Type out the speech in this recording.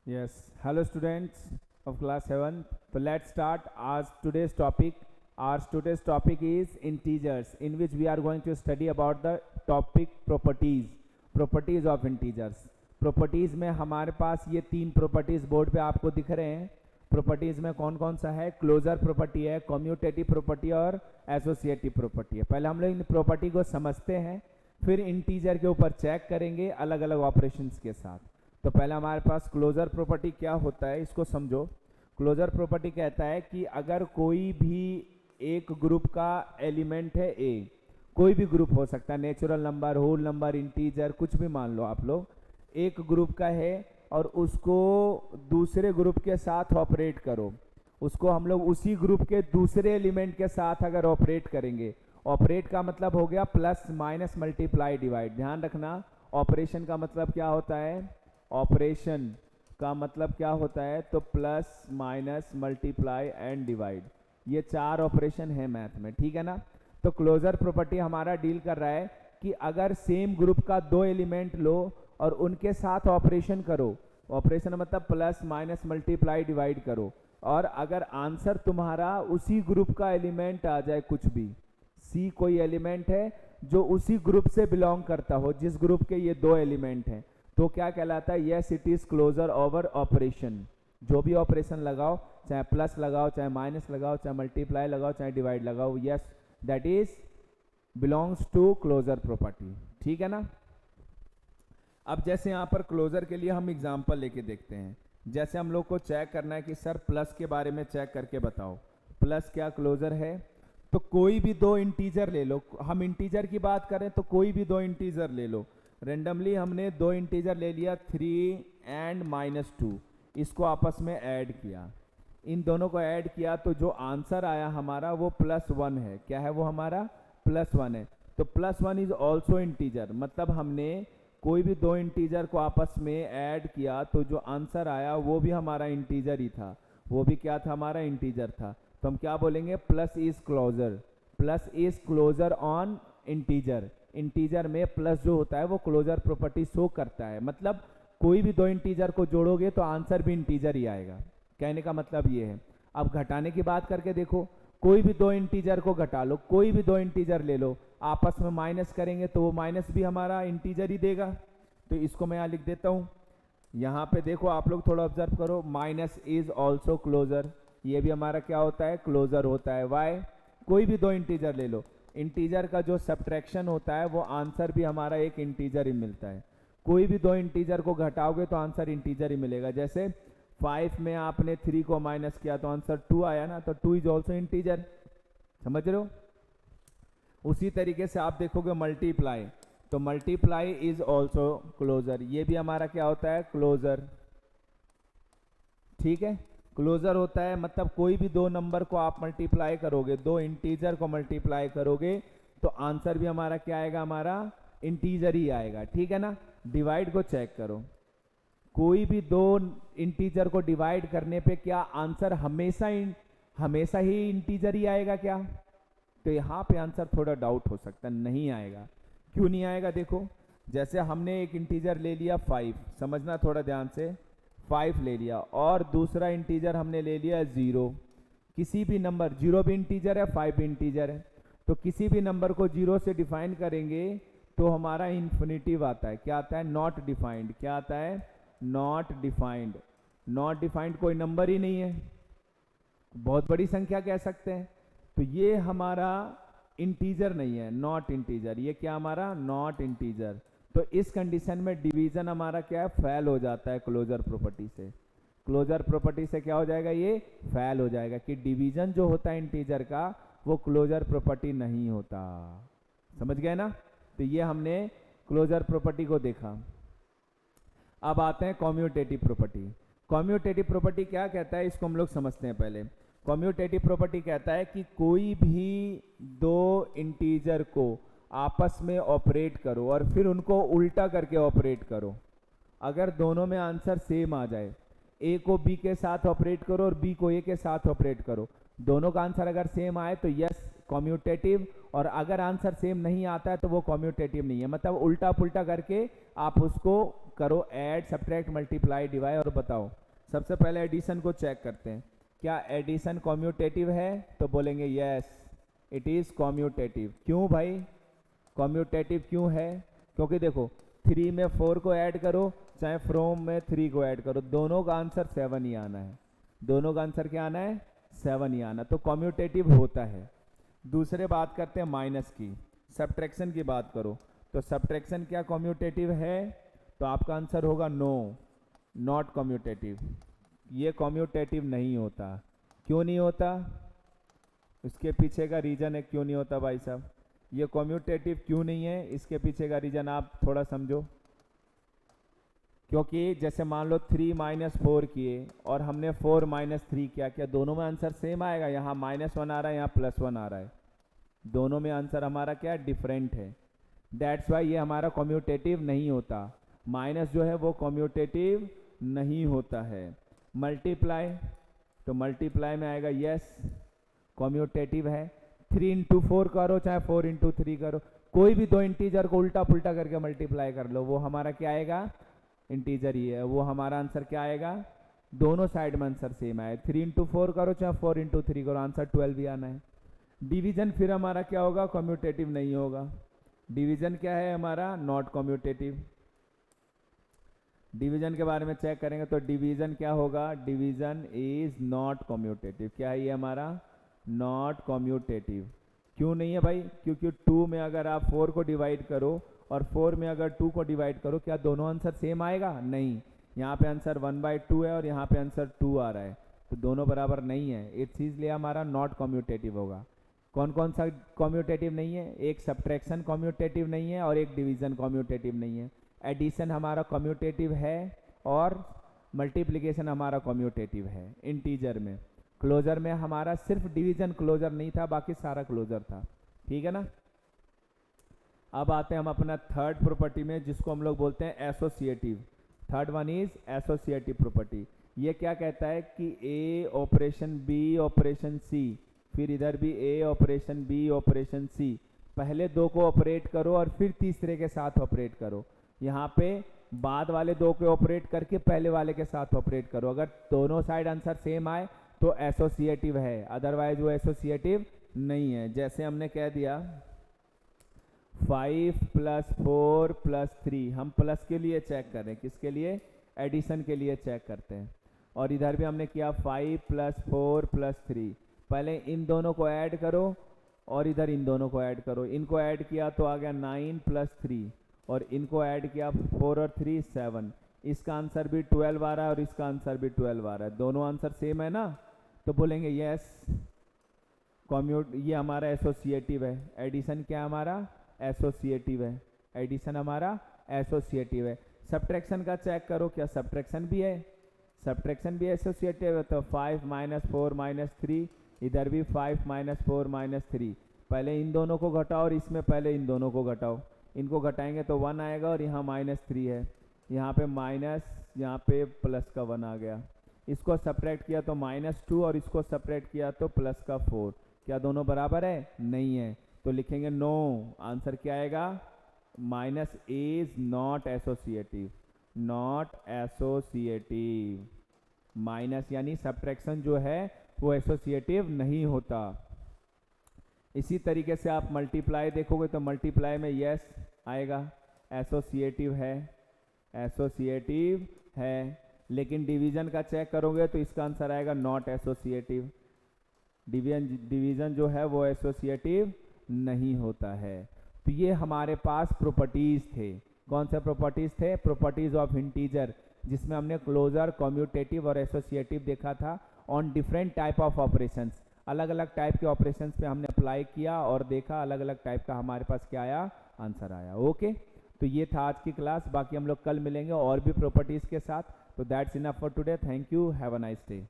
Yes, hello students of class 7. So let's start today's topic. Our today's topic is integers, in which we are going to study about the topic properties of integers. Properties में हमारे पास ये तीन properties board पे आपको दिख रहे हैं. Properties में कौन कौन सा है? क्लोजर प्रॉपर्टी है, कम्यूटेटिव प्रॉपर्टी और एसोसिएटिव प्रॉपर्टी है. पहले हम लोग इन प्रॉपर्टी को समझते हैं, फिर इंटीजर के ऊपर चेक करेंगे अलग अलग ऑपरेशंस के साथ. तो पहले हमारे पास क्लोजर प्रॉपर्टी क्या होता है इसको समझो. क्लोजर प्रॉपर्टी कहता है कि अगर कोई भी एक ग्रुप का एलिमेंट है ए, कोई भी ग्रुप हो सकता है, natural number, whole number, integer, कुछ भी मान लो आप लोग, एक ग्रुप का है और उसको दूसरे ग्रुप के साथ ऑपरेट करो, उसको हम लोग उसी ग्रुप के दूसरे एलिमेंट के साथ अगर ऑपरेट करेंगे, ऑपरेट का मतलब हो गया प्लस माइनस मल्टीप्लाई डिवाइड. ध्यान रखना, ऑपरेशन का मतलब क्या होता है? ऑपरेशन का मतलब क्या होता है? तो plus minus multiply and divide, ये चार ऑपरेशन है मैथ में, ठीक है ना. तो क्लोजर प्रॉपर्टी हमारा डील कर रहा है कि अगर सेम ग्रुप का दो एलिमेंट लो और उनके साथ ऑपरेशन करो, ऑपरेशन मतलब प्लस माइनस मल्टीप्लाई डिवाइड करो, और अगर आंसर तुम्हारा उसी ग्रुप का एलिमेंट आ जाए, कुछ भी सी कोई एलिमेंट है जो उसी ग्रुप से बिलोंग करता हो, जिस ग्रुप के ये दो एलिमेंट हैं, तो क्या कहलाता है? Yes, it is closure over operation. जो भी ऑपरेशन लगाओ, चाहे प्लस लगाओ, चाहे माइनस लगाओ, चाहे मल्टीप्लाई लगाओ, चाहे डिवाइड लगाओ, yes, that is belongs to closure property. ठीक है ना. अब जैसे यहाँ पर क्लोजर के लिए हम एग्जांपल लेके देखते हैं. जैसे हम लोग को चेक करना है कि सर प्लस के बारे में चेक करके बताओ, प्लस क्या क्लोजर है? तो कोई भी दो इंटीजर ले लो, हम इंटीजर की बात करें तो कोई भी दो इंटीजर ले लो. रेंडमली हमने दो इंटीजर ले लिया, 3 एंड -2, इसको आपस में ऐड किया, इन दोनों को ऐड किया तो जो आंसर आया हमारा वो +1 है. क्या है वो हमारा? +1 है. तो +1 इज ऑल्सो इंटीजर, मतलब हमने कोई भी दो इंटीजर को आपस में ऐड किया तो जो आंसर आया वो भी हमारा इंटीजर ही था. वो भी क्या था? हमारा इंटीजर था. तो हम क्या बोलेंगे? Plus is closure, plus is closure on integer. Integer में प्लस जो होता है वो क्लोजर प्रॉपर्टी शो करता है, मतलब कोई भी दो इंटीजर को जोड़ोगे तो आंसर भी इंटीजर ही आएगा. कहने का मतलब ये है. अब घटाने की बात करके देखो, कोई भी दो इंटीजर को घटा लो, कोई भी दो इंटीजर ले लो, आपस में माइनस करेंगे तो वो माइनस भी हमारा इंटीजर ही देगा. तो इसको मैं यहाँ लिख देता हूँ. यहाँ पे देखो आप लोग थोड़ा ऑब्जर्व करो, माइनस इज ऑल्सो क्लोजर, ये भी हमारा क्या होता है? क्लोजर होता है. वाई? कोई भी दो इंटीजर ले लो, इंटीजर का जो सब्ट्रैक्शन होता है वो आंसर भी हमारा एक इंटीजर ही मिलता है. कोई भी दो इंटीजर को घटाओगे तो आंसर इंटीजर ही मिलेगा. जैसे 5 में आपने 3 को माइनस किया तो आंसर 2 आया ना, तो 2 इज ऑल्सो इंटीजर. समझ रहे हो? उसी तरीके से आप देखोगे मल्टीप्लाई, तो मल्टीप्लाई इज ऑल्सो क्लोजर, ये भी हमारा क्या होता है? क्लोजर. ठीक है, क्लोजर होता है मतलब कोई भी दो नंबर को आप मल्टीप्लाई करोगे, दो इंटीजर को मल्टीप्लाई करोगे तो आंसर भी हमारा क्या आएगा? हमारा इंटीजर ही आएगा. ठीक है ना. डिवाइड को चेक करो, कोई भी दो इंटीजर को डिवाइड करने पे क्या आंसर हमेशा ही इंटीजर ही आएगा क्या? तो यहाँ पे आंसर थोड़ा डाउट हो सकता है, नहीं आएगा. क्यों नहीं आएगा? देखो, जैसे हमने एक इंटीजर ले लिया 5, समझना थोड़ा ध्यान से, 5 ले लिया, और दूसरा इंटीजर हमने ले लिया 0. किसी भी नंबर, 0 भी इंटीजर है, 5 भी इंटीजर है, तो किसी भी नंबर को 0 से डिफाइन करेंगे तो हमारा इन्फिनिटिव आता है. क्या आता है? Not defined. क्या आता है? Not defined. नॉट डिफाइंड कोई नंबर ही नहीं है, बहुत बड़ी संख्या कह सकते हैं, तो ये हमारा इंटीजर नहीं है, नॉट इंटीजर. ये क्या हमारा? Not integer. तो इस कंडीशन में डिवीजन हमारा क्या है? फेल हो जाता है क्लोजर प्रॉपर्टी से. क्लोजर प्रॉपर्टी से क्या हो जाएगा? ये फेल हो जाएगा कि डिवीजन जो होता है इंटीजर का वो क्लोजर प्रॉपर्टी नहीं होता. समझ गए ना. तो ये हमने क्लोजर प्रॉपर्टी को देखा. अब आते हैं कम्यूटेटिव प्रॉपर्टी. कम्यूटेटिव प्रॉपर्टी क्या कहता है इसको हम लोग समझते हैं पहले. कम्यूटेटिव प्रॉपर्टी कहता है कि कोई भी दो इंटीजर को आपस में ऑपरेट करो और फिर उनको उल्टा करके ऑपरेट करो. अगर दोनों में आंसर सेम आ जाए, ए को बी के साथ ऑपरेट करो और बी को ए के साथ ऑपरेट करो, दोनों का आंसर अगर सेम आए तो यस कम्यूटेटिव, और अगर आंसर सेम नहीं आता है तो वो कम्यूटेटिव नहीं है. मतलब उल्टा पुल्टा करके आप उसको करो ऐड सब्ट्रैक्ट मल्टीप्लाई डिवाइड और बताओ। सबसे पहले एडिशन को चेक करते हैं, क्या एडिशन कॉम्यूटेटिव है? तो बोलेंगे यस इट इज़ कॉम्यूटेटिव। क्यों भाई कॉम्यूटेटिव क्यों है? क्योंकि देखो 3 में 4 को ऐड करो चाहे फ्रॉम में 3 को ऐड करो, दोनों का आंसर 7 ही आना है। दोनों का आंसर क्या आना है? 7 ही आना, तो कॉम्यूटेटिव होता है। दूसरे बात करते हैं माइनस की, सब्ट्रैक्शन की बात करो तो सब्ट्रैक्शन क्या कॉम्यूटेटिव है? तो आपका आंसर होगा नो, नॉट कॉम्यूटेटिव। ये कॉम्यूटेटिव नहीं होता। क्यों नहीं होता? इसके पीछे का रीजन है क्यों नहीं होता भाई साहब। ये कॉम्यूटेटिव क्यों नहीं है, इसके पीछे का रीजन आप थोड़ा समझो। क्योंकि जैसे मान लो 3 माइनस 4 किए और हमने 4 माइनस 3 किया, दोनों में आंसर सेम आएगा? यहाँ -1 आ रहा है, यहाँ +1 आ रहा है, दोनों में आंसर हमारा क्या डिफरेंट है। दैट्स वाई ये हमारा कॉम्यूटेटिव नहीं होता। माइनस जो है वो कॉम्यूटेटिव नहीं होता है। मल्टीप्लाई, तो मल्टीप्लाई में आएगा यस कॉम्यूटेटिव है। 3 इंटू 4 करो चाहे 4 इंटू 3 करो, कोई भी दो इंटीजर को उल्टा पुल्टा करके मल्टीप्लाई कर लो, वो हमारा क्या आएगा? इंटीजर ही है, वो हमारा आंसर क्या आएगा? दोनों साइड में आंसर सेम आए। 3 इंटू 4 करो चाहे 4 इंटू 3 करो, आंसर 12 ही आना है। डिवीजन फिर हमारा क्या होगा? कॉम्यूटेटिव नहीं होगा। डिवीजन क्या है हमारा? Not commutative. डिवीजन के बारे में चेक करेंगे तो डिवीजन क्या होगा? Division is not commutative. क्या है ये हमारा? Not commutative. क्यों नहीं है भाई? क्योंकि 2 में अगर आप 4 को डिवाइड करो और 4 में अगर 2 को डिवाइड करो, क्या दोनों आंसर सेम आएगा? नहीं, यहाँ पे आंसर 1/2 है और यहाँ पे आंसर 2 आ रहा है, तो दोनों बराबर नहीं है, इसलिए हमारा नॉट कॉम्यूटेटिव होगा। कौन कौन सा कॉम्यूटेटिव नहीं है? एक सब्ट्रैक्शन कॉम्यूटेटिव नहीं है और एक डिवीजन कॉम्यूटेटिव नहीं है। एडिशन हमारा कॉम्यूटेटिव है और मल्टीप्लिकेशन हमारा कॉम्यूटेटिव है इंटीजर में। क्लोजर में हमारा सिर्फ डिवीजन क्लोजर नहीं था, बाकी सारा क्लोजर था। ठीक है ना। अब आते हैं हम अपना थर्ड प्रॉपर्टी में, जिसको हम लोग बोलते हैं associative. Third one is associative property. ये क्या कहता है कि ए ऑपरेशन बी ऑपरेशन सी, फिर इधर भी ए ऑपरेशन बी ऑपरेशन सी, पहले दो को ऑपरेट करो और फिर तीसरे के साथ ऑपरेट करो। यहाँ पे बाद वाले दो को ऑपरेट करके पहले वाले के साथ ऑपरेट करो। अगर दोनों साइड आंसर सेम आए तो एसोसिएटिव है, अदरवाइज वो एसोसिएटिव नहीं है। जैसे हमने कह दिया 5 + 4 + 3, हम प्लस के लिए चेक कर रहे हैं, किसके लिए? एडिशन के लिए चेक करते हैं। और इधर भी हमने किया 5 + 4 + 3, पहले इन दोनों को ऐड करो और इधर इन दोनों को ऐड करो। इनको ऐड किया तो आ गया 9 + 3 और इनको ऐड किया 4 और 3 7। इसका आंसर भी 12 आ रहा है और इसका आंसर भी 12 आ रहा है, दोनों आंसर सेम है ना, तो बोलेंगे यस कॉम्यूट, ये हमारा एसोसिएटिव है। एडिशन क्या हमारा? एसोसिएटिव है। एडिशन हमारा एसोसिएटिव है। सब्ट्रैक्शन का चेक करो, क्या सब्ट्रैक्शन भी है? सब्ट्रैक्शन भी एसोसिएटिव है। तो 5 - 4 - 3, इधर भी 5 - 4 - 3, पहले इन दोनों को घटाओ और इसमें पहले इन दोनों को घटाओ। इनको घटाएंगे तो 1 आएगा और यहाँ -3 है, यहाँ पे माइनस, यहाँ पे प्लस का 1 आ गया। इसको सब्ट्रैक्ट किया तो -2 और इसको सब्ट्रैक्ट किया तो प्लस का 4। क्या दोनों बराबर है? नहीं है, तो लिखेंगे नो। आंसर क्या आएगा? Minus is not associative, not associative. Minus यानी सब्ट्रैक्शन जो है वो एसोसिएटिव नहीं होता। इसी तरीके से आप मल्टीप्लाई देखोगे तो मल्टीप्लाई में यस आएगा, एसोसिएटिव है, एसोसिएटिव है। लेकिन डिवीजन का चेक करोगे तो इसका आंसर आएगा नॉट एसोसिएटिव। डिवीजन जो है वो एसोसिएटिव नहीं होता है। तो ये हमारे पास प्रॉपर्टीज थे। कौन से प्रॉपर्टीज थे? प्रॉपर्टीज ऑफ इंटीजर, जिसमें हमने क्लोजर, कम्यूटेटिव और एसोसिएटिव देखा था on different type of operations. अलग अलग टाइप के ऑपरेशंस पे हमने अप्लाई किया और देखा अलग अलग टाइप का हमारे पास क्या आया, आंसर आया। ओके, तो ये था आज की क्लास। बाकी हम लोग कल मिलेंगे और भी प्रॉपर्टीज के साथ। तो that's enough for today. Thank you, have a nice day.